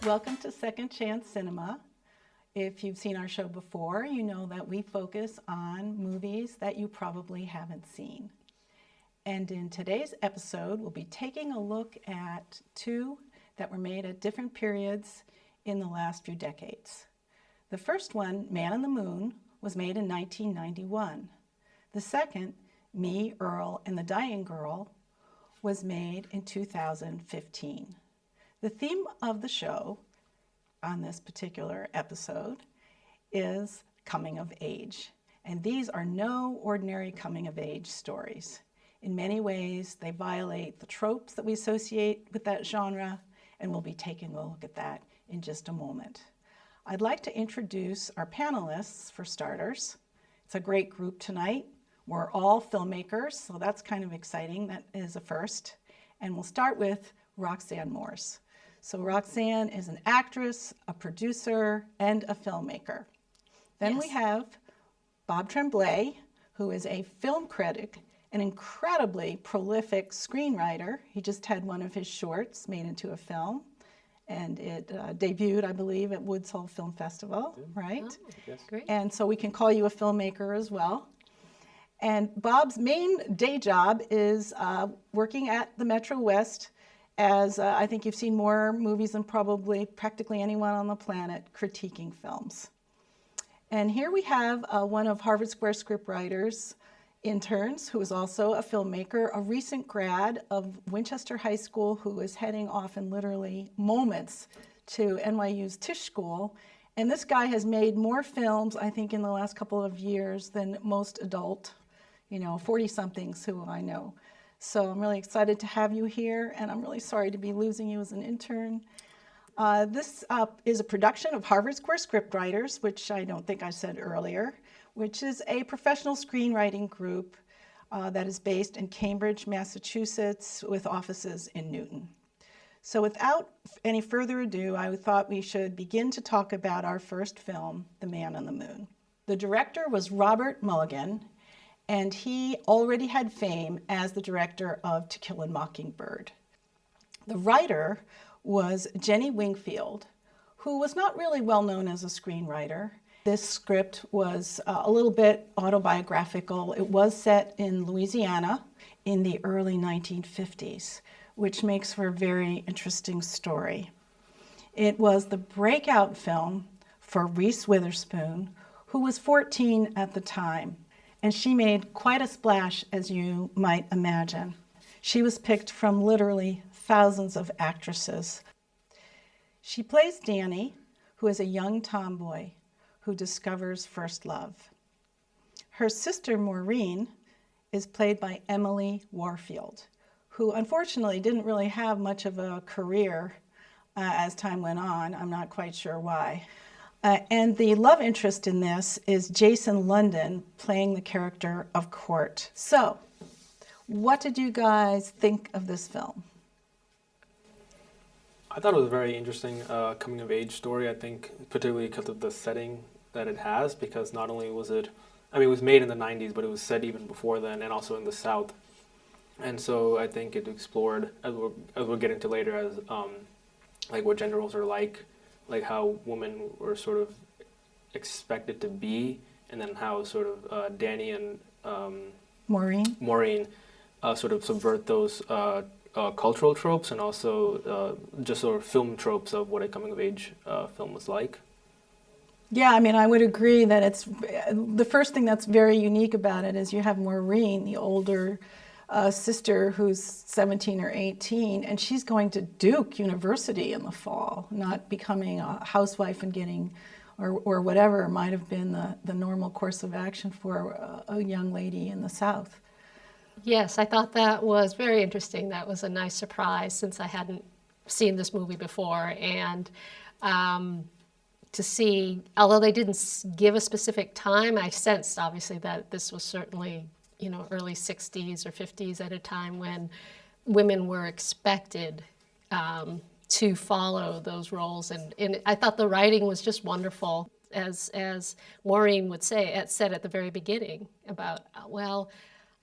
Welcome to Second Chance Cinema. If you've seen our show before, you know that we focus on movies that you probably haven't seen. And in today's episode, we'll be taking a look at two that were made at different periods in the last few decades. The first one, Man on the Moon, was made in 1991. The second, Me, Earl, and the Dying Girl, was made in 2015. The theme of the show on this particular episode is coming of age. And these are no ordinary coming of age stories. In many ways, they violate the tropes that we associate with that genre, and we'll be taking a look at that in just a moment. I'd like to introduce our panelists for starters. It's a great group tonight. We're all filmmakers, so that's kind of exciting. That is a first. And we'll start with Roxanne Morse. So Roxanne is an actress, a producer, and a filmmaker. Then we have Bob Tremblay, who is a film critic, an incredibly prolific screenwriter. He just had one of his shorts made into a film, and it debuted, I believe, at Woods Hole Film Festival, right? Oh, yes. Great. And so we can call you a filmmaker as well. And Bob's main day job is working at the Metro West as I think you've seen more movies than probably practically anyone on the planet critiquing films. And here we have one of Harvard Square scriptwriters interns who is also a filmmaker, a recent grad of Winchester High School who is heading off in literally moments to NYU's Tisch School. And this guy has made more films, I think, in the last couple of years than most adult, 40-somethings who I know. So I'm really excited to have you here, and I'm really sorry to be losing you as an intern. This is a production of Harvard Square Scriptwriters, which I don't think I said earlier, which is a professional screenwriting group that is based in Cambridge, Massachusetts, with offices in Newton. So without any further ado, I thought we should begin to talk about our first film, The Man on the Moon. The director was Robert Mulligan, and he already had fame as the director of To Kill a Mockingbird. The writer was Jenny Wingfield, who was not really well known as a screenwriter. This script was a little bit autobiographical. It was set in Louisiana in the early 1950s, which makes for a very interesting story. It was the breakout film for Reese Witherspoon, who was 14 at the time. And she made quite a splash, as you might imagine. She was picked from literally thousands of actresses. She plays Danny, who is a young tomboy who discovers first love. Her sister, Maureen, is played by Emily Warfield, who unfortunately didn't really have much of a career as time went on. I'm not quite sure why. And the love interest in this is Jason London, playing the character of Court. So, what did you guys think of this film? I thought it was a very interesting coming-of-age story, I think, particularly because of the setting that it has, because not only was it, it was made in the 90s, but it was set even before then, and also in the South. And so I think it explored, as we'll get into later, as what gender roles are like how women were sort of expected to be, and then how sort of Danny and Maureen sort of subvert those cultural tropes, and also just sort of film tropes of what a coming-of-age film was like. Yeah, I would agree that it's the first thing that's very unique about it is you have Maureen, the older sister who's 17 or 18, and she's going to Duke University in the fall, not becoming a housewife and getting, or whatever might have been the normal course of action for a young lady in the South. Yes, I thought that was very interesting. That was a nice surprise since I hadn't seen this movie before. And to see, although they didn't give a specific time, I sensed obviously that this was certainly early 60s or 50s at a time when women were expected to follow those roles. And I thought the writing was just wonderful, as Maureen said at the very beginning about,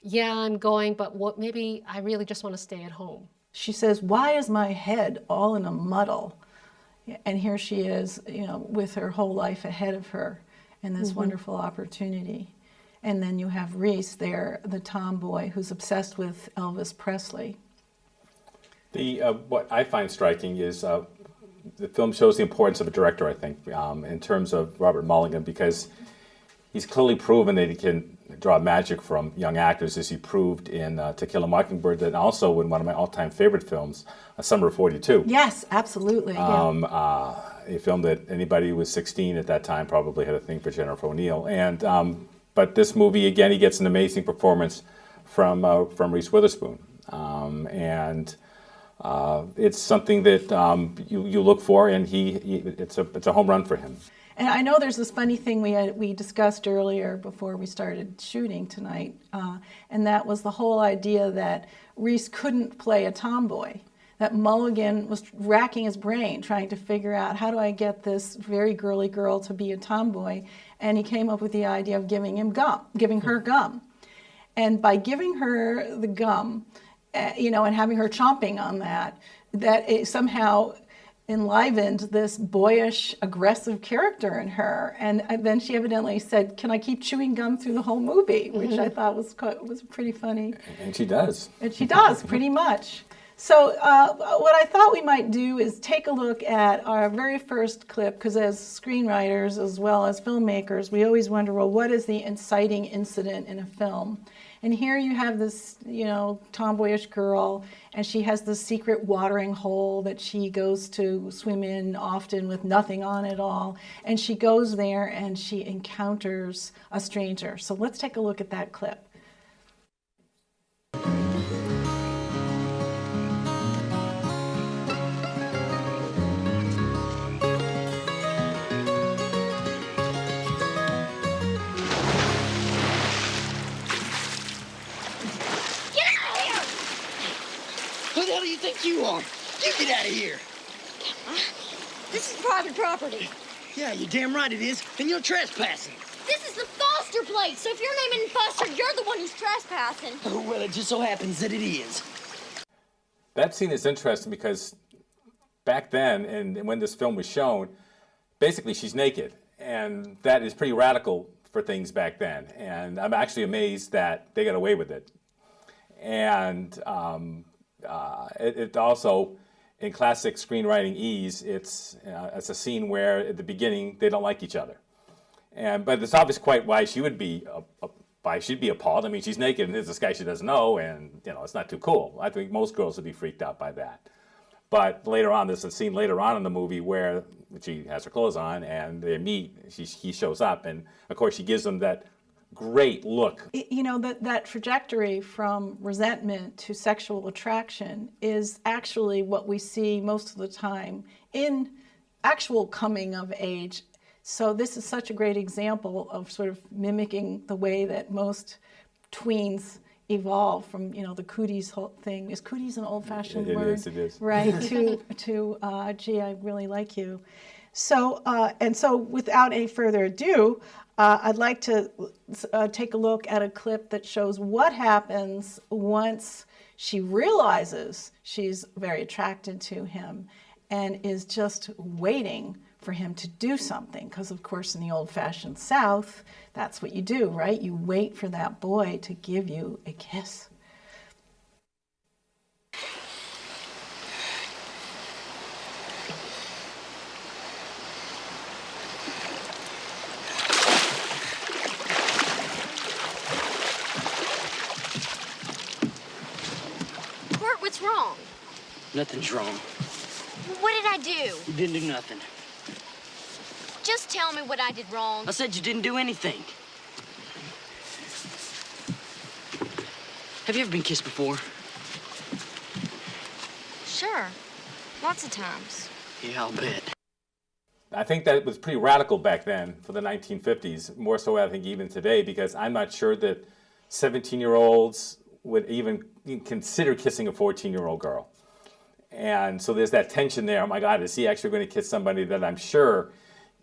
yeah, I'm going, but maybe I really just want to stay at home. She says, "Why is my head all in a muddle?" And here she is, with her whole life ahead of her and this wonderful opportunity. And then you have Reese there, the tomboy who's obsessed with Elvis Presley. What I find striking is the film shows the importance of a director, I think, in terms of Robert Mulligan, because he's clearly proven that he can draw magic from young actors, as he proved in To Kill a Mockingbird, and also in one of my all-time favorite films, Summer of '42. Yes, absolutely. A film that anybody who was 16 at that time probably had a thing for Jennifer O'Neill. And but this movie, again, he gets an amazing performance from Reese Witherspoon, and it's something that you look for, and it's a home run for him. And I know there's this funny thing we discussed earlier before we started shooting tonight, and that was the whole idea that Reese couldn't play a tomboy. That Mulligan was racking his brain trying to figure out, how do I get this very girly girl to be a tomboy? And he came up with the idea of giving her gum. And by giving her the gum, and having her chomping on that it somehow enlivened this boyish, aggressive character in her. And then she evidently said, "Can I keep chewing gum through the whole movie?" Which I thought was pretty funny. And she does. And she does, pretty much. So what I thought we might do is take a look at our very first clip, because as screenwriters as well as filmmakers, we always wonder, well, what is the inciting incident in a film? And here you have this, tomboyish girl, and she has this secret watering hole that she goes to swim in often with nothing on at all. And she goes there and she encounters a stranger. So let's take a look at that clip. Who the hell do you think you are? You get out of here. This is private property. Yeah, you're damn right it is. And you're trespassing. This is the Foster place, so if you're naming Foster, you're the one who's trespassing. Oh, well, it just so happens that it is. That scene is interesting because back then, and when this film was shown, basically she's naked. And that is pretty radical for things back then. And I'm actually amazed that they got away with it. And it also, in classic screenwriting ease, it's a scene where at the beginning they don't like each other, but it's obvious quite why she would be she'd be appalled. I mean, she's naked and there's this guy she doesn't know, and it's not too cool. I think most girls would be freaked out by that. But later on, there's a scene later on in the movie where she has her clothes on and they meet. He shows up, and of course she gives him that great look. That trajectory from resentment to sexual attraction is actually what we see most of the time in actual coming of age. So this is such a great example of sort of mimicking the way that most tweens evolve from, the cooties whole thing. Is cooties an old-fashioned word? It is. Right, to gee, I really like you. So, without any further ado, I'd like to take a look at a clip that shows what happens once she realizes she's very attracted to him and is just waiting for him to do something. Because, of course, in the old-fashioned South, that's what you do, right? You wait for that boy to give you a kiss. What's wrong? Nothing's wrong. What did I do? You didn't do nothing. Just tell me what I did wrong. I said you didn't do anything. Have you ever been kissed before? Sure. Lots of times. Yeah, I'll bet. I think that was pretty radical back then for the 1950s, more so I think even today, because I'm not sure that 17-year-olds would even consider kissing a 14-year-old girl. And so there's that tension there. Oh my God, is he actually going to kiss somebody that I'm sure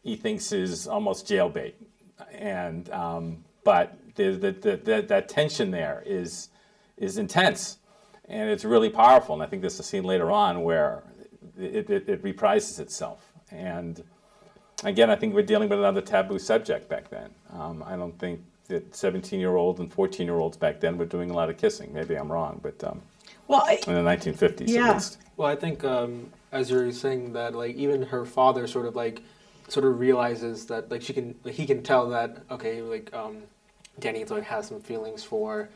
he thinks is almost jailbait? And but that tension there is intense, and it's really powerful. And I think there's a scene later on where it reprises itself. And again, I think we're dealing with another taboo subject back then. I don't think that 17-year-olds and 14-year-olds back then were doing a lot of kissing. Maybe I'm wrong, but Well, in the 1950s Yeah. at least. Well, I think as you're saying that, like even her father sort of realizes that like he can tell that okay, like Danny like has some feelings for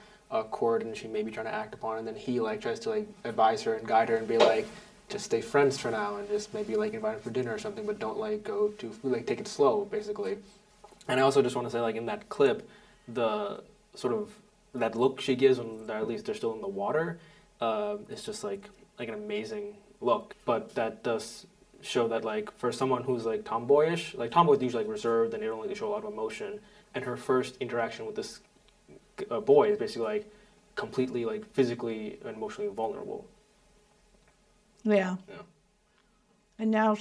Cord, and she may be trying to act upon it, and then he like tries to like advise her and guide her and be like, just stay friends for now and just maybe like invite her for dinner or something, but don't like go too like take it slow basically. And I also just want to say like in that clip, the sort of that look she gives when at least they're still in the water, it's just like an amazing look. But that does show that like for someone who's like tomboyish, like tomboys usually like reserved and they don't really show a lot of emotion, and her first interaction with this boy is basically like completely like physically and emotionally vulnerable. yeah. Yeah. And now,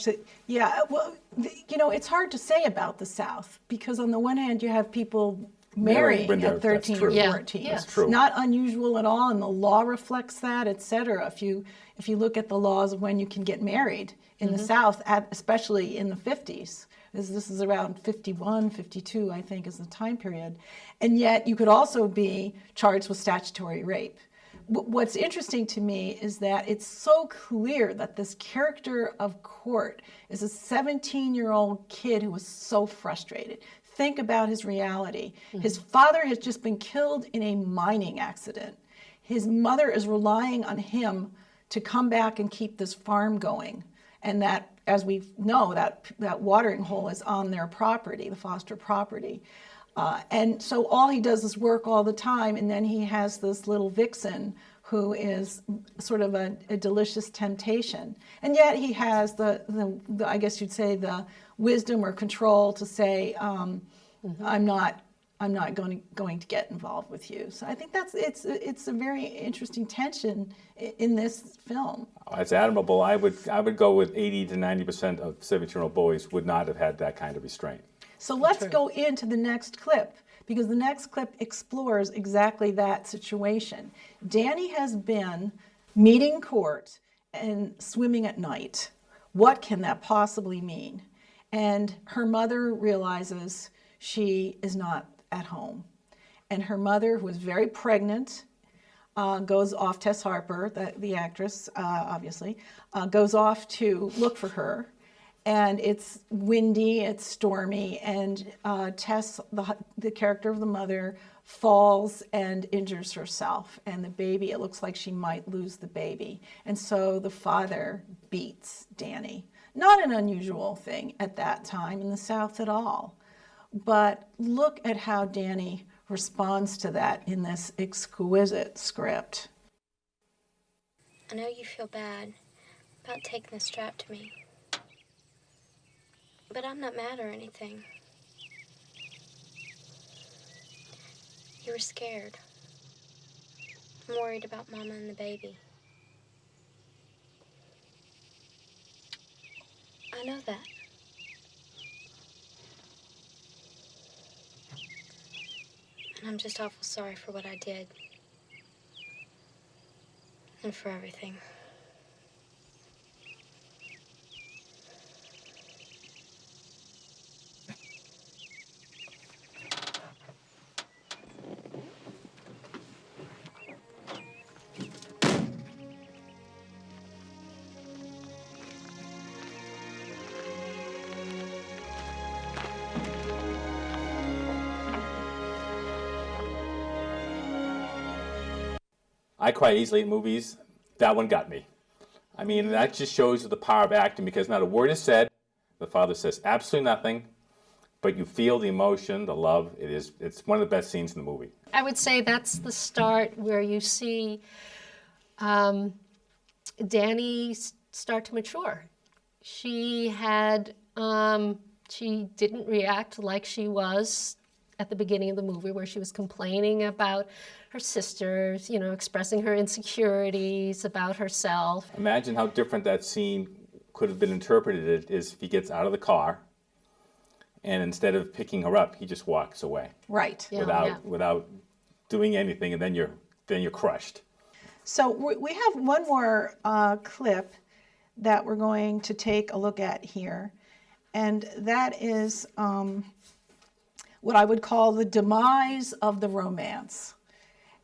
well, it's hard to say about the South because on the one hand, you have people marrying when they're- at 13 that's or true. Yeah, 14. yeah. That's true. Not unusual at all, and the law reflects that, et cetera. If you look at the laws of when you can get married in the South, especially in the 50s, this is around 51, 52, I think, is the time period. And yet you could also be charged with statutory rape. What's interesting to me is that it's so clear that this character of Court is a 17-year-old kid who was so frustrated. Think about his reality. His father has just been killed in a mining accident. His mother is relying on him to come back and keep this farm going. And that, as we know, that watering hole is on their property, the Foster property. And so all he does is work all the time, and then he has this little vixen who is sort of a delicious temptation. And yet he has the I guess you'd say the wisdom or control to say, I'm not going to get involved with you. So I think it's a very interesting tension in this film. It's admirable. I would go with 80 to 90% of 17-year-old boys would not have had that kind of restraint. So let's go into the next clip, because the next clip explores exactly that situation. Danny has been meeting Court and swimming at night. What can that possibly mean? And her mother realizes she is not at home. And her mother, who is very pregnant, goes off, Tess Harper, the actress, obviously, goes off to look for her. And it's windy, it's stormy, and Tess, the character of the mother, falls and injures herself. And the baby, it looks like she might lose the baby. And so the father beats Danny. Not an unusual thing at that time in the South at all. But look at how Danny responds to that in this exquisite script. I know you feel bad about taking the strap to me. But I'm not mad or anything. You were scared. I'm worried about Mama and the baby. I know that. And I'm just awful sorry for what I did. And for everything. I cry easily at movies. That one got me. I mean, that just shows the power of acting because not a word is said. The father says absolutely nothing, but you feel the emotion, the love. It's one of the best scenes in the movie. I would say that's the start where you see Danny start to mature. She didn't react like she was at the beginning of the movie, where she was complaining about her sisters, expressing her insecurities about herself. Imagine how different that scene could have been interpreted is if he gets out of the car and instead of picking her up, he just walks away. Right. Yeah. without doing anything, and then you're crushed. So we have one more clip that we're going to take a look at here. and that is what I would call the demise of the romance.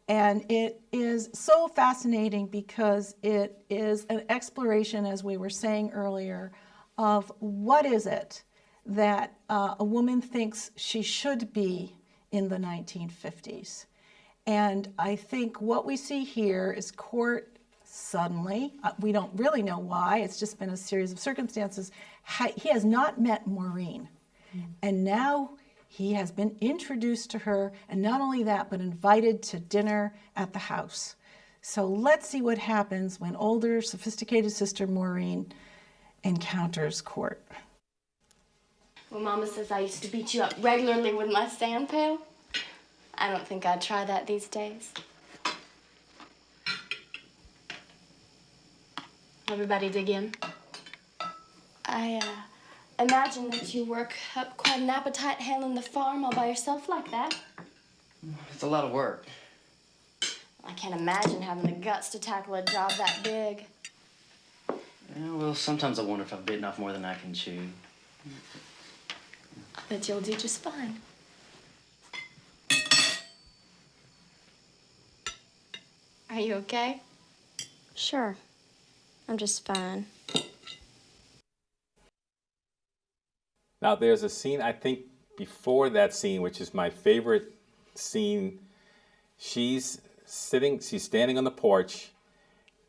And it is so fascinating because it is an exploration, as we were saying earlier, of what is it that a woman thinks she should be in the 1950s. And I think what we see here is Court suddenly, we don't really know why, it's just been a series of circumstances, he has not met Maureen. And now he has been introduced to her, and not only that, but invited to dinner at the house. So let's see what happens when older, sophisticated sister Maureen encounters Court. Well, Mama says I used to beat you up regularly with my sand pail. I don't think I'd try that these days. Everybody dig in? I imagine that you work up quite an appetite handling the farm all by yourself like that. It's a lot of work. I can't imagine having the guts to tackle a job that big. Yeah, well, sometimes I wonder if I've bitten off more than I can chew. I bet you'll do just fine. Are you okay? Sure. I'm just fine. Now, there's a scene, I think, before that scene, which is my favorite scene. She's standing on the porch,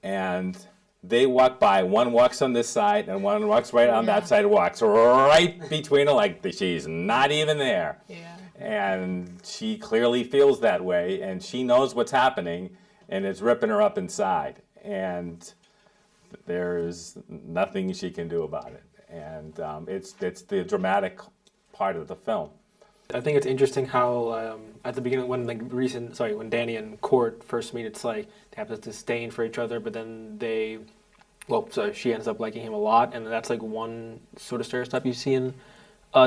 and they walk by. One walks on this side, and one walks right on that side, walks right between them, like she's not even there. Yeah. And she clearly feels that way, and she knows what's happening, and it's ripping her up inside. And there's nothing she can do about it. And it's the dramatic part of the film. I think it's interesting how at the beginning when Danny and Court first meet, it's like they have this disdain for each other, but then she ends up liking him a lot, and that's like one sort of stereotype you see in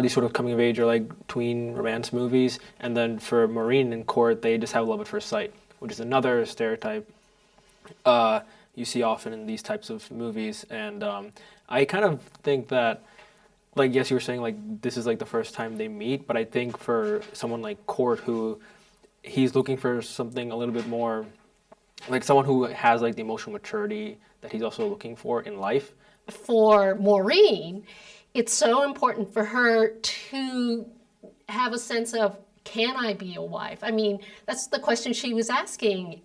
these sort of coming of age or like tween romance movies. And then for Maureen and Court, they just have love at first sight, which is another stereotype you see often in these types of movies. And I kind of think that, like, yes, you were saying, like, this is, like, the first time they meet, but I think for someone like Court, who he's looking for something a little bit more, like, someone who has, like, the emotional maturity that he's also looking for in life. For Maureen, it's so important for her to have a sense of, can I be a wife? I mean, that's the question she was asking.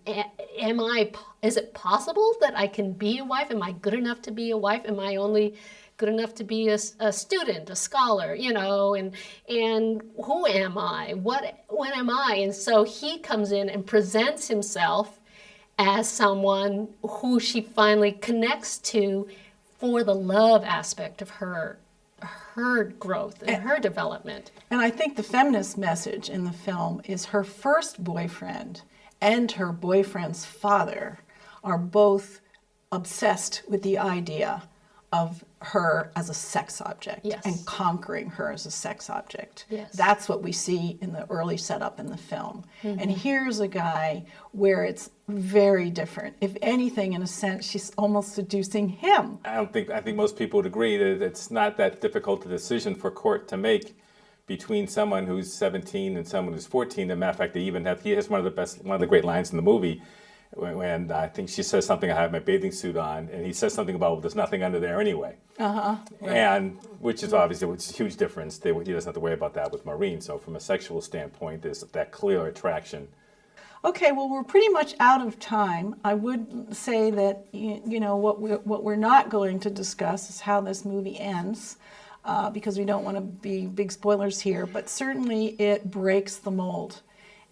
Is it possible that I can be a wife? Am I good enough to be a wife? Am I only good enough to be a student, a scholar, and who am I? What am I? And so he comes in and presents himself as someone who she finally connects to for the love aspect of her growth and her development. And I think the feminist message in the film is her first boyfriend and her boyfriend's father are both obsessed with the idea of her as a sex object. Yes. And conquering her as a sex object. Yes. That's what we see in the early setup in the film. Mm-hmm. And here's a guy where it's very different. If anything, in a sense, she's almost seducing him. I think most people would agree that it's not that difficult a decision for Court to make between someone who's 17 and someone who's 14. As a matter of fact, he has one of the great lines in the movie when I think she says something, I have my bathing suit on, and he says something about, well, there's nothing under there anyway. Right. And which is obviously a huge difference. He doesn't have to worry about that with Maureen. So from a sexual standpoint, there's that clear attraction. Okay, well, we're pretty much out of time. I would say that what we're not going to discuss is how this movie ends, because we don't want to be big spoilers here. But certainly, it breaks the mold.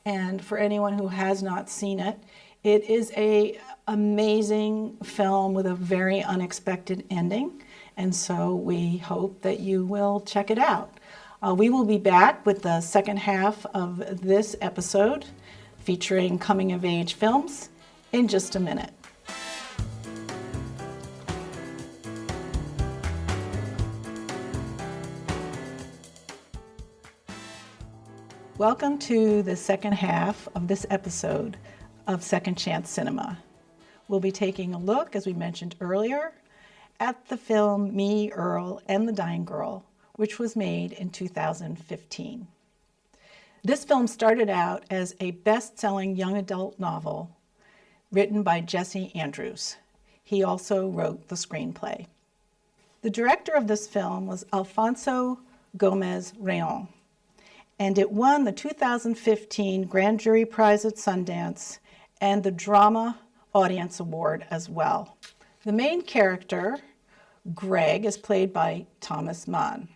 And for anyone who has not seen it, it is an amazing film with a very unexpected ending. And so we hope that you will check it out. We will be back with the second half of this episode, featuring coming-of-age films, in just a minute. Welcome to the second half of this episode of Second Chance Cinema. We'll be taking a look, as we mentioned earlier, at the film Me, Earl, and the Dying Girl, which was made in 2015. This film started out as a best-selling young adult novel written by Jesse Andrews. He also wrote the screenplay. The director of this film was Alfonso Gomez Reyon, and it won the 2015 Grand Jury Prize at Sundance and the Drama Audience Award as well. The main character, Greg, is played by Thomas Mann.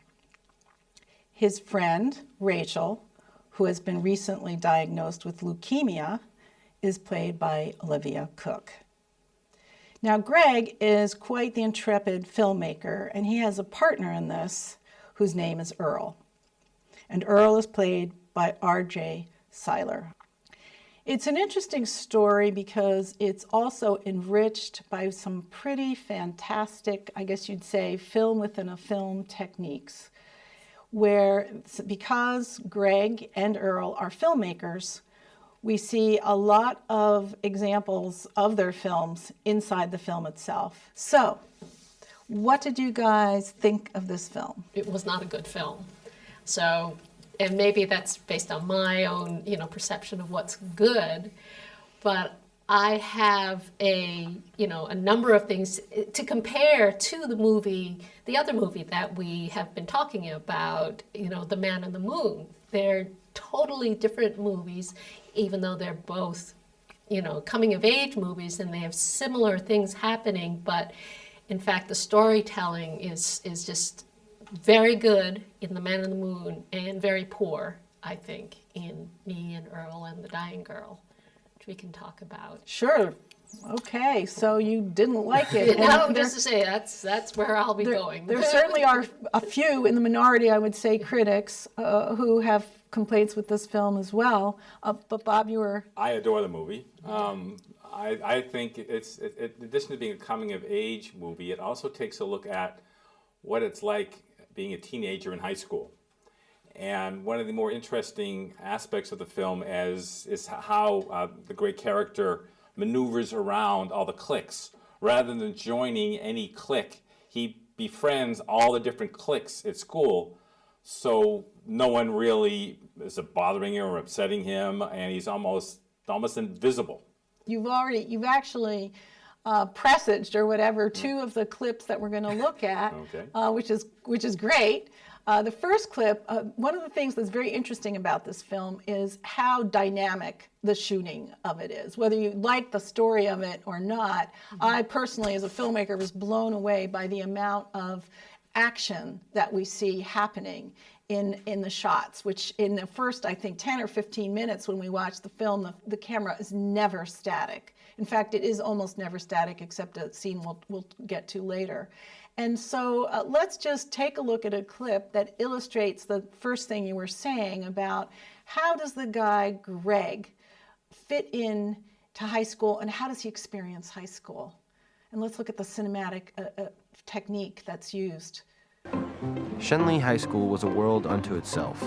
His friend, Rachel, who has been recently diagnosed with leukemia, is played by Olivia Cooke. Now, Greg is quite the intrepid filmmaker, and he has a partner in this whose name is Earl. And Earl is played by R.J. Seiler. It's an interesting story because it's also enriched by some pretty fantastic, I guess you'd say, film within a film techniques, where because Greg and Earl are filmmakers, we see a lot of examples of their films inside the film itself. So, what did you guys think of this film? It was not a good film. So, and maybe that's based on my own, perception of what's good, but I have a number of things to compare to the other movie that we have been talking about, The Man in the Moon. They're totally different movies, even though they're both, coming of age movies and they have similar things happening, but in fact the storytelling is just very good in The Man in the Moon and very poor, I think, in Me and Earl and the Dying Girl, which we can talk about. Sure. Okay, so you didn't like it. No, just to say that's where I'll be going. There certainly are a few in the minority, I would say, critics who have complaints with this film as well. But Bob, you were... I adore the movie. I think it's in addition to being a coming-of-age movie, it also takes a look at what it's like being a teenager in high school. And one of the more interesting aspects of the film is how the great character maneuvers around all the cliques. Rather than joining any clique, he befriends all the different cliques at school, so no one really is bothering him or upsetting him, and he's almost invisible. You've actually presaged or whatever two of the clips that we're going to look at, okay. which is great. The first clip, one of the things that's very interesting about this film is how dynamic the shooting of it is. Whether you like the story of it or not, I personally, as a filmmaker, was blown away by the amount of action that we see happening in the shots, which in the first, I think, 10 or 15 minutes when we watch the film, the camera is never static. In fact, it is almost never static, except a scene we'll get to later. And so let's just take a look at a clip that illustrates the first thing you were saying about how does the guy, Greg, fit in to high school and how does he experience high school? And let's look at the cinematic technique that's used. Shenley High School was a world unto itself.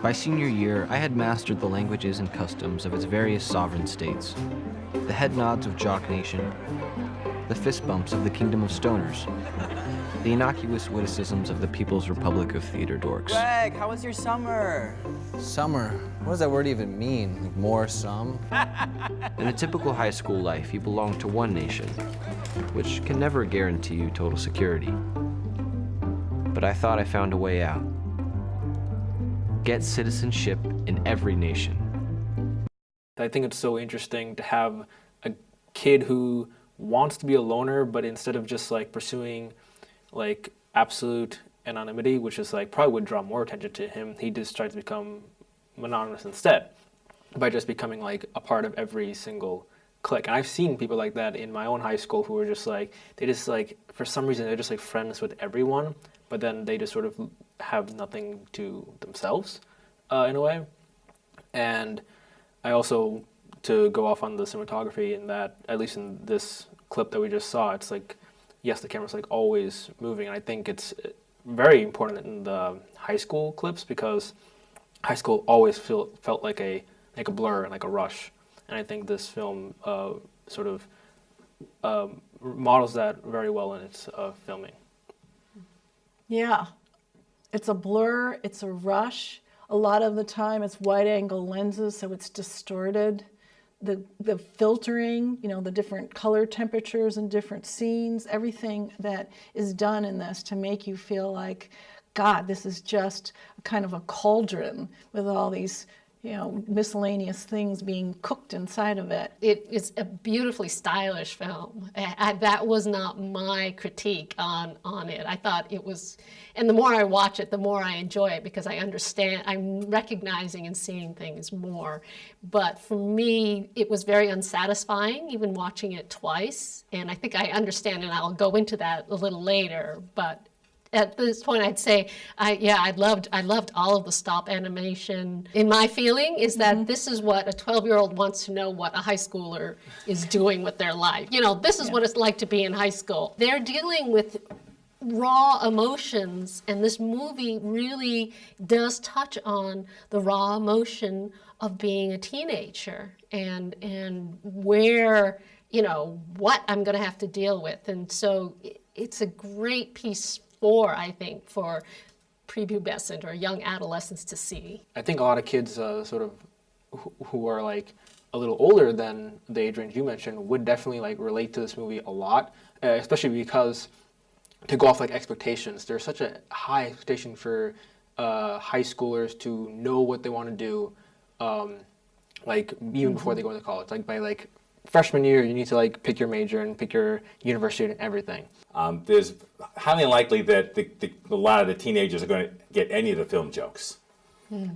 By senior year, I had mastered the languages and customs of its various sovereign states, the head nods of Jock Nation, the fist bumps of the Kingdom of Stoners, the innocuous witticisms of the People's Republic of Theater Dorks. Greg, how was your summer? Summer? What does that word even mean? Like more, some? In a typical high school life, you belong to one nation, which can never guarantee you total security. But I thought I found a way out. Get citizenship in every nation. I think it's so interesting to have a kid who wants to be a loner, but instead of just like pursuing like absolute anonymity, which is like probably would draw more attention to him, he just tries to become anonymous instead by just becoming like a part of every single clique. And I've seen people like that in my own high school who are just like, they just like, for some reason, they're just like friends with everyone, but then they just sort of have nothing to themselves in a way. And I also, to go off on the cinematography, in that, at least in this clip that we just saw, it's like, yes, the camera's like always moving. And I think it's very important in the high school clips because high school always felt like a blur and like a rush. And I think this film sort of models that very well in its filming. Yeah. It's a blur, it's a rush. A lot of the time it's wide angle lenses, so it's distorted. The filtering, you know, the different color temperatures and different scenes, everything that is done in this to make you feel like, God, this is just kind of a cauldron with all these, you know, miscellaneous things being cooked inside of it. It is a beautifully stylish film. That was not my critique on it. I thought it was, and the more I watch it, the more I enjoy it because I understand, I'm recognizing and seeing things more. But for me, it was very unsatisfying, even watching it twice. And I think I understand, and I'll go into that a little later, but at this point, I'd say, I loved all of the stop animation. In my feeling is that this is what a 12-year-old wants to know what a high schooler is doing with their life. You know, this is what it's like to be in high school. They're dealing with raw emotions, and this movie really does touch on the raw emotion of being a teenager and where, you know, what I'm going to have to deal with. And so it's a great piece I think, for prepubescent or young adolescents to see. I think a lot of kids sort of who are like a little older than the age range you mentioned would definitely like relate to this movie a lot, especially because to go off like expectations, there's such a high expectation for high schoolers to know what they want to do, like even before they go into college. Like by like freshman year, you need to like pick your major and pick your university and everything. There's highly unlikely that a lot of the teenagers are going to get any of the film jokes.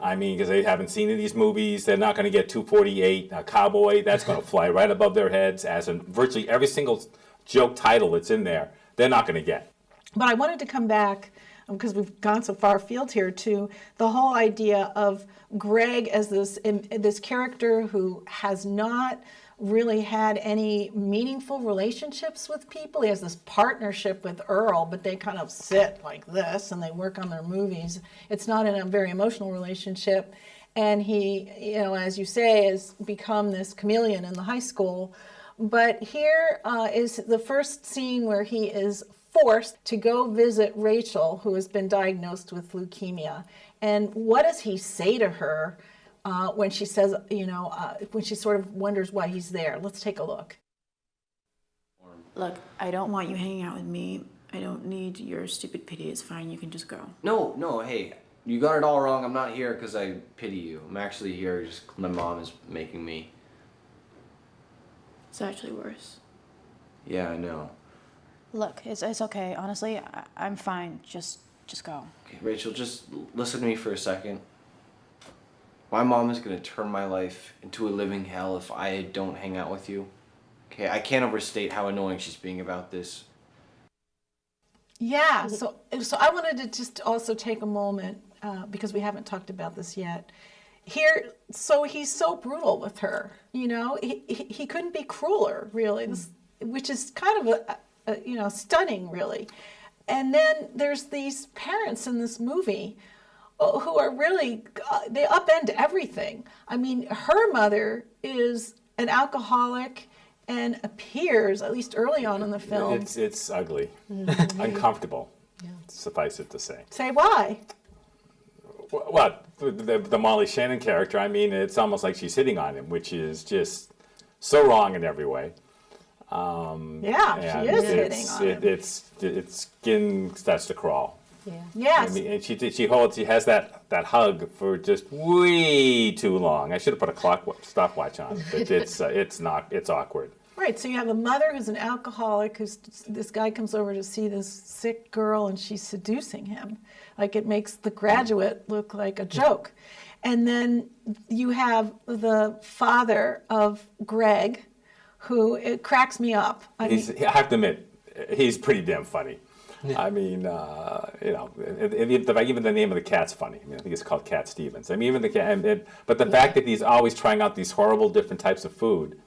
I mean, because they haven't seen these movies, they're not going to get 248 Cowboy. That's going to fly right above their heads, as in virtually every single joke title that's in there, they're not going to get. But I wanted to come back, because we've gone so far afield here, to the whole idea of Greg as this character who has not really had any meaningful relationships with people. He has this partnership with Earl, but they kind of sit like this and they work on their movies. It's not in a very emotional relationship. And he, you know, as you say, has become this chameleon in the high school. But here is the first scene where he is forced to go visit Rachel, who has been diagnosed with leukemia. And what does he say to her when she says, you know, when she sort of wonders why he's there? Let's take a look. Look, I don't want you hanging out with me. I don't need your stupid pity. It's fine. You can just go. No, hey, you got it all wrong. I'm not here because I pity you. I'm actually here just 'cause my mom is making me. It's actually worse. Yeah, I know. Look, it's okay. Honestly, I'm fine. Just go. Okay, Rachel, just listen to me for a second. My mom is going to turn my life into a living hell if I don't hang out with you. Okay, I can't overstate how annoying she's being about this. Yeah, so I wanted to just also take a moment, because we haven't talked about this yet. Here, so he's so brutal with her, you know, he couldn't be crueler, really, which is kind of a you know, stunning, really. And then there's these parents in this movie who are really, they upend everything. I mean, her mother is an alcoholic and appears, at least early on in the film. It's ugly, uncomfortable, suffice it to say. Say why? Well, the Molly Shannon character, I mean, it's almost like she's hitting on him, which is just so wrong in every way. Yeah, she is hitting on him. It's skin starts to crawl. Yeah. Yes. I mean, and she has that hug for just way too long. I should have put a stopwatch on it, but it's awkward. Right, so you have a mother who's an alcoholic, this guy comes over to see this sick girl and she's seducing him. Like, it makes The Graduate look like a joke. And then you have the father of Greg, who, it cracks me up. I have to admit, he's pretty damn funny. I mean, you know, even the name of the cat's funny. I mean, I think it's called Cat Stevens. I mean, even the cat, but the fact that he's always trying out these horrible different types of food.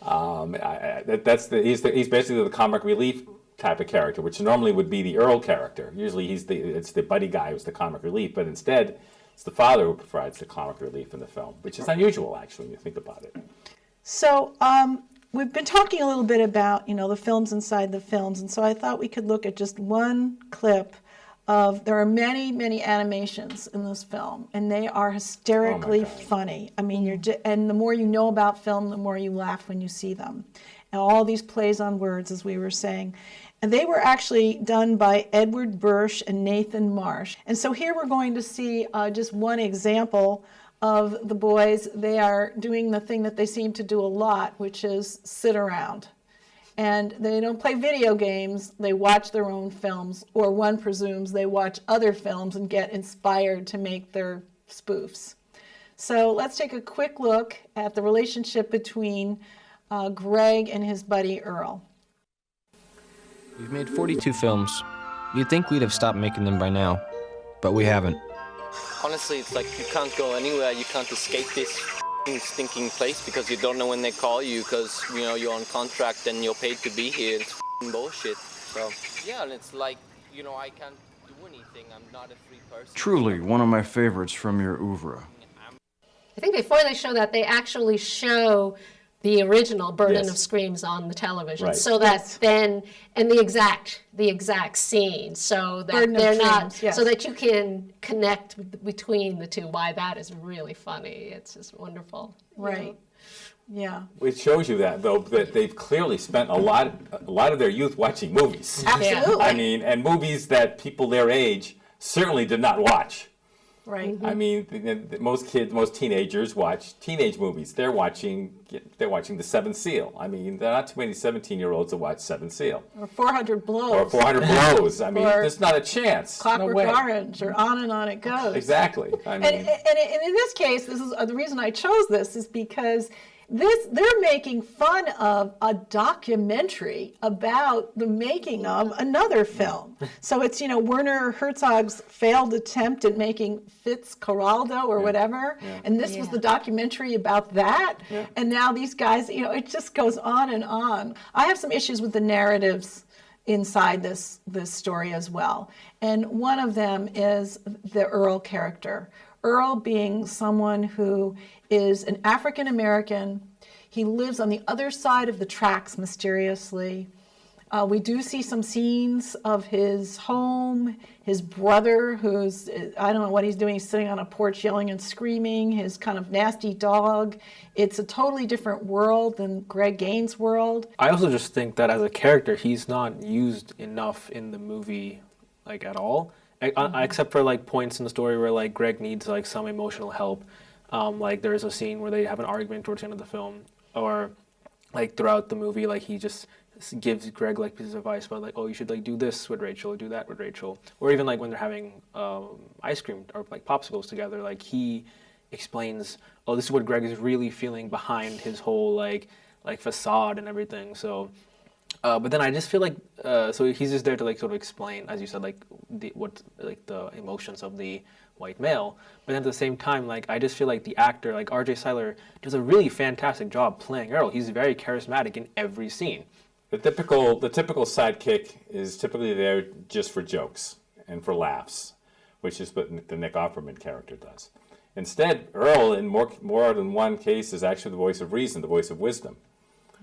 He's basically the comic relief type of character, which normally would be the Earl character. Usually it's the buddy guy who's the comic relief, but instead it's the father who provides the comic relief in the film, which is unusual actually when you think about it. So we've been talking a little bit about, you know, the films inside the films, and so I thought we could look at just one clip there are many, many animations in this film, and they are hysterically funny. I mean, and the more you know about film, the more you laugh when you see them. And all these plays on words, as we were saying. And they were actually done by Edward Bursch and Nathan Marsh. And so here we're going to see just one example of the boys. They are doing the thing that they seem to do a lot, which is sit around. And they don't play video games, they watch their own films, or one presumes they watch other films and get inspired to make their spoofs. So let's take a quick look at the relationship between Greg and his buddy Earl. We've made 42 films. You'd think we'd have stopped making them by now, but we haven't. Honestly, it's like you can't go anywhere, you can't escape this stinking place because you don't know when they call you because, you know, you're on contract and you're paid to be here. It's bullshit. So, yeah, and it's like, you know, I can't do anything. I'm not a free person. Truly, one of my favorites from your oeuvre. I think before they show that, they actually show the original Burden of Screams on the television, so that then, and the exact scene, so that they're not, so that you can connect between the two. Why that is really funny. It's just wonderful. Right. Yeah. It shows you that, though, that they've clearly spent a lot of their youth watching movies. Absolutely. I mean, and movies that people their age certainly did not watch. Right. I mean, most kids, most teenagers watch teenage movies. They're watching The Seventh Seal. I mean, there are not too many 17-year-olds that watch Seventh Seal. Or 400 Blows. Or 400 Blows. I mean, there's not a chance. Clockwork No way. Orange, or on and on it goes. Exactly. I mean, and in this case, this is the reason I chose this is because they're making fun of a documentary about the making of another film. So it's, you know, Werner Herzog's failed attempt at making Fitzcarraldo or whatever, and this was the documentary about that. And now these guys, you know, it just goes on and on. I have some issues with the narratives inside this story as well. And one of them is the Earl character. Earl being someone who is an African American. He lives on the other side of the tracks mysteriously. We do see some scenes of his home, his brother, who's, I don't know what he's doing, he's sitting on a porch yelling and screaming, his kind of nasty dog. It's a totally different world than Greg Gaines' world. I also just think that as a character, he's not used enough in the movie, like, at all. Except for, like, points in the story where, like, Greg needs, like, some emotional help. Like, there's a scene where they have an argument towards the end of the film, or, like, throughout the movie, like, he just gives Greg, like, pieces of advice about, like, oh, you should, like, do this with Rachel, do that with Rachel. Or even, like, when they're having ice cream or, like, popsicles together, like, he explains, oh, this is what Greg is really feeling behind his whole, like facade and everything. So, but then I just feel like, so he's just there to, like, sort of explain, as you said, like, the emotions of the white male. But then at the same time, like, I just feel like the actor, like R.J. Cyler, does a really fantastic job playing Earl. He's very charismatic in every scene. The typical sidekick is typically there just for jokes and for laughs, which is what the Nick Offerman character does. Instead, Earl, in more than one case, is actually the voice of reason, the voice of wisdom,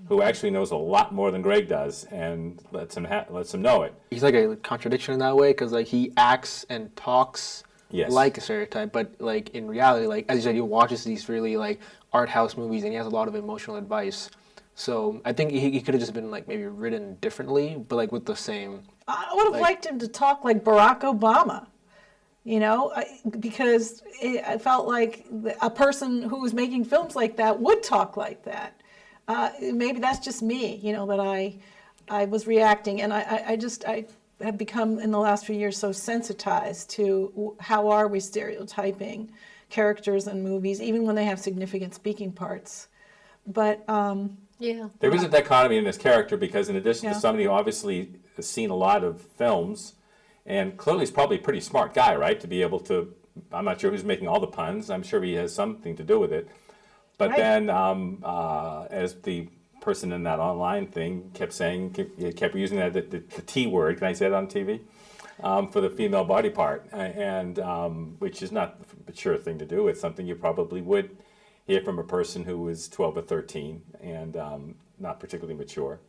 who actually knows a lot more than Greg does and lets him know it. He's like a contradiction in that way, because, like, he acts and talks like a stereotype, but, like, in reality, like, as you said, he watches these really, like, art house movies, and he has a lot of emotional advice. So I think he could have just been, like, maybe written differently, but, like, with the same. I would have liked him to talk like Barack Obama, you know, because I felt like a person who was making films like that would talk like that. Maybe that's just me, you know, that I was reacting, and I have become in the last few years so sensitized to how are we stereotyping characters in movies, even when they have significant speaking parts. But there is a dichotomy in this character, because in addition to somebody who obviously has seen a lot of films, and clearly is probably a pretty smart guy, right, to be able to, I'm not sure who's making all the puns, I'm sure he has something to do with it. But then, as the person in that online thing kept using that the T word, can I say that on TV, for the female body part, and which is not a mature thing to do. It's something you probably would hear from a person who was 12 or 13 and not particularly mature.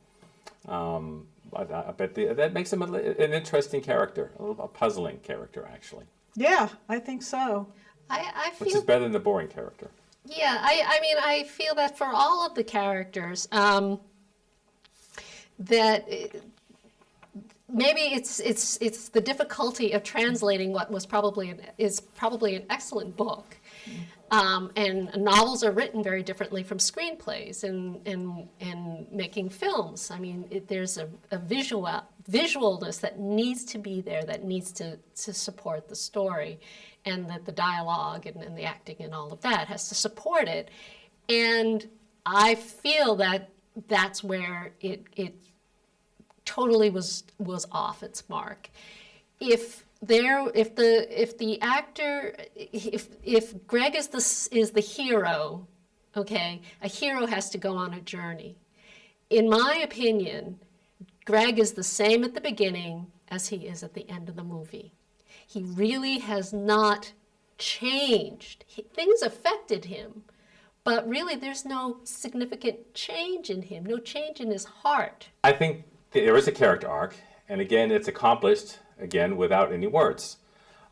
I bet that makes him an interesting character, a puzzling character, actually. Yeah, I think so. I feel, which is better than the boring character. Yeah, I mean, I feel that for all of the characters, that maybe it's the difficulty of translating what was probably an excellent book. And novels are written very differently from screenplays and making films. I mean, there's a visualness that needs to be there, that needs to support the story, and that the dialogue and the acting and all of that has to support it. And I feel that that's where it totally was off its mark. If Greg is the hero, okay, a hero has to go on a journey. In my opinion, Greg is the same at the beginning as he is at the end of the movie. He really has not changed. Things affected him, but really there's no significant change in him, no change in his heart. I think there is a character arc, and again, it's accomplished, again, without any words.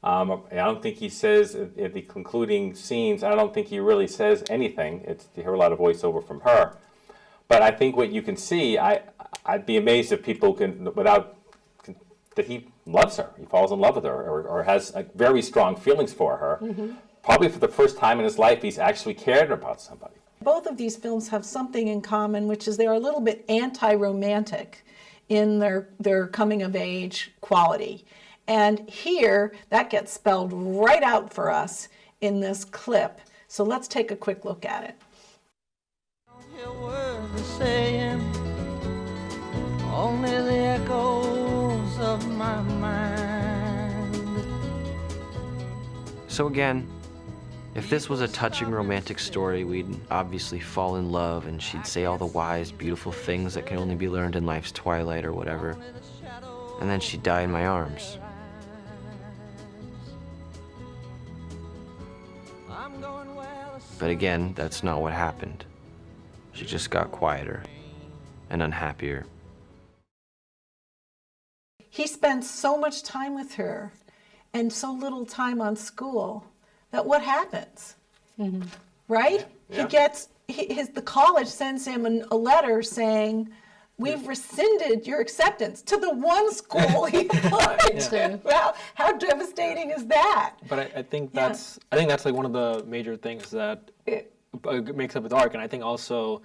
I don't think he says, at the concluding scenes, I don't think he really says anything. You hear a lot of voiceover from her. But I think what you can see, I'd be amazed if people can, that he loves her, he falls in love with her, or has very strong feelings for her. Mm-hmm. Probably for the first time in his life, he's actually cared about somebody. Both of these films have something in common, which is they're a little bit anti-romantic in their coming-of-age quality. And here, that gets spelled right out for us in this clip. So let's take a quick look at it. Only the echoes of my mind. So again, if this was a touching romantic story, we'd obviously fall in love and she'd say all the wise, beautiful things that can only be learned in life's twilight or whatever. And then she'd die in my arms. But again, that's not what happened. She just got quieter and unhappier. He spends so much time with her and so little time on school that what happens? Mm-hmm. Right? Yeah. He gets, the college sends him a letter saying, we've rescinded your acceptance to the one school he applied to. Well, how devastating is that? But I think that's like one of the major things that makes up his arc, and I think also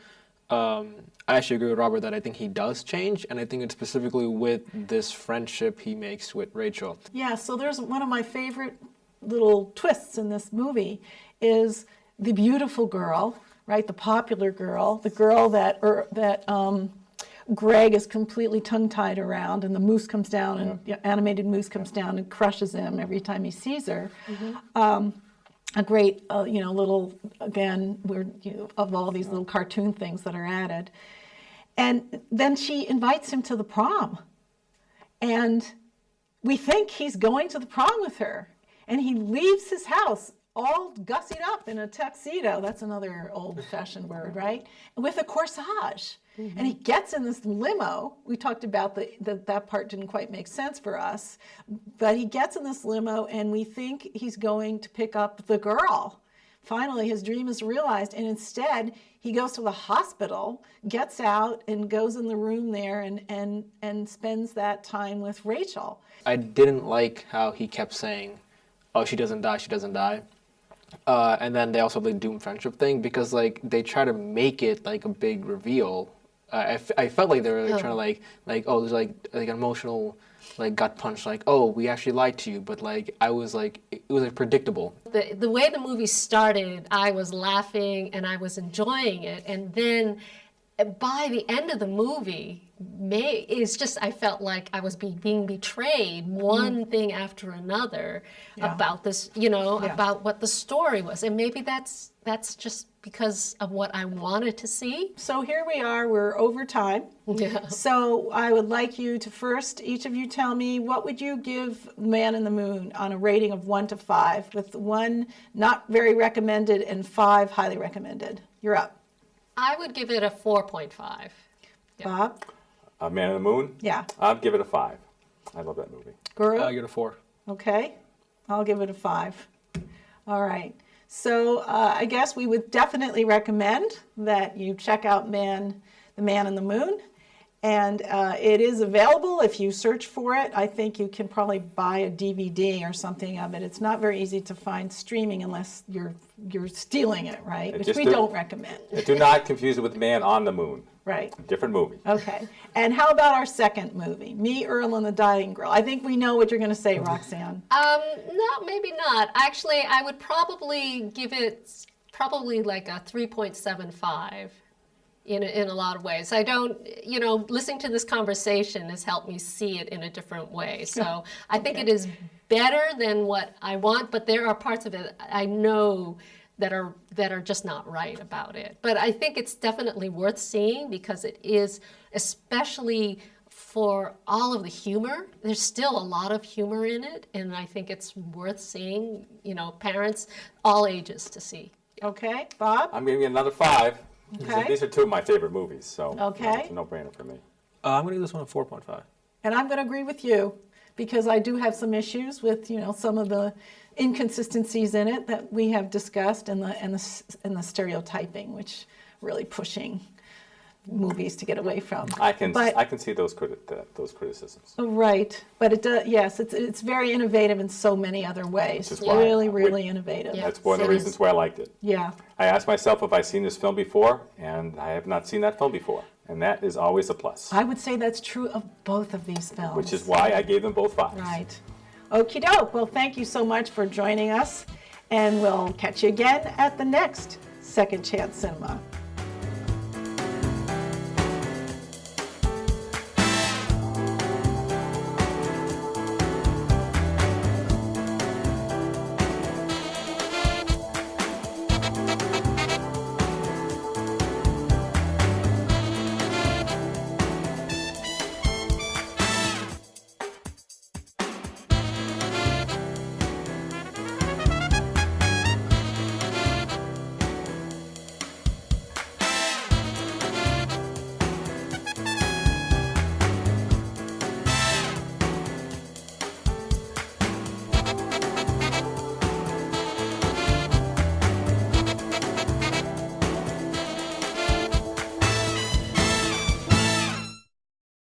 I actually agree with Robert that I think he does change, and I think it's specifically with this friendship he makes with Rachel. Yeah, so there's one of my favorite little twists in this movie is the beautiful girl, right? The popular girl, the girl that Greg is completely tongue-tied around, and the moose comes down, and animated moose comes down and crushes him every time he sees her. Mm-hmm. A great, little, again, of all these little cartoon things that are added. And then she invites him to the prom. And we think he's going to the prom with her. And he leaves his house all gussied up in a tuxedo. That's another old-fashioned word, right? With a corsage. Mm-hmm. And he gets in this limo. We talked about that part didn't quite make sense for us. But he gets in this limo, and we think he's going to pick up the girl. Finally, his dream is realized, and instead, he goes to the hospital, gets out, and goes in the room there and spends that time with Rachel. I didn't like how he kept saying, oh, she doesn't die, she doesn't die. And then they also have the doomed friendship thing, because they try to make it like a big reveal. I felt like they were trying to oh, there's like an emotional gut punch, oh, we actually lied to you, but it was predictable. The way the movie started, I was laughing and I was enjoying it, and then by the end of the movie, I felt like I was being betrayed, one thing after another, about this, about what the story was, and maybe that's just because of what I wanted to see. So here we are, we're over time. Yeah. So I would like you to first, each of you tell me, what would you give Man in the Moon on a rating of 1 to 5, with 1 not very recommended and 5 highly recommended? You're up. I would give it a 4.5. Bob? Man on the Moon? Yeah. I'll give it a 5. I love that movie. Guru? I get a 4. Okay. I'll give it a 5. All right. So I guess we would definitely recommend that you check out The Man on the Moon. And it is available if you search for it. I think you can probably buy a DVD or something of it. It's not very easy to find streaming unless you're stealing it, right? Which we don't recommend. Do not confuse it with Man on the Moon. Right. Different movie. Okay. And how about our second movie, Me, Earl, and the Dying Girl? I think we know what you're going to say, Roxanne. No, maybe not. Actually, I would probably give it like a 3.75. In a lot of ways. I don't, listening to this conversation has helped me see it in a different way. So I think it is better than what I want, but there are parts of it I know that are just not right about it. But I think it's definitely worth seeing because it is, especially for all of the humor, there's still a lot of humor in it, and I think it's worth seeing, parents, all ages to see. Okay, Bob? I'm giving it another 5. Okay. These are 2 of my favorite movies, so Okay. it's a no-brainer for me. I'm going to give this one a 4.5. And I'm going to agree with you because I do have some issues with, some of the inconsistencies in it that we have discussed and the stereotyping, which really pushing movies to get away from. I can see those criticisms. Right, but it does. Yes, it's very innovative in so many other ways. It's really innovative. That's one of the reasons why I liked it. Yeah. I asked myself if I've seen this film before, and I have not seen that film before, and that is always a plus. I would say that's true of both of these films. Which is why I gave them both 5s. Right. Okie doke. Well, thank you so much for joining us, and we'll catch you again at the next Second Chance Cinema.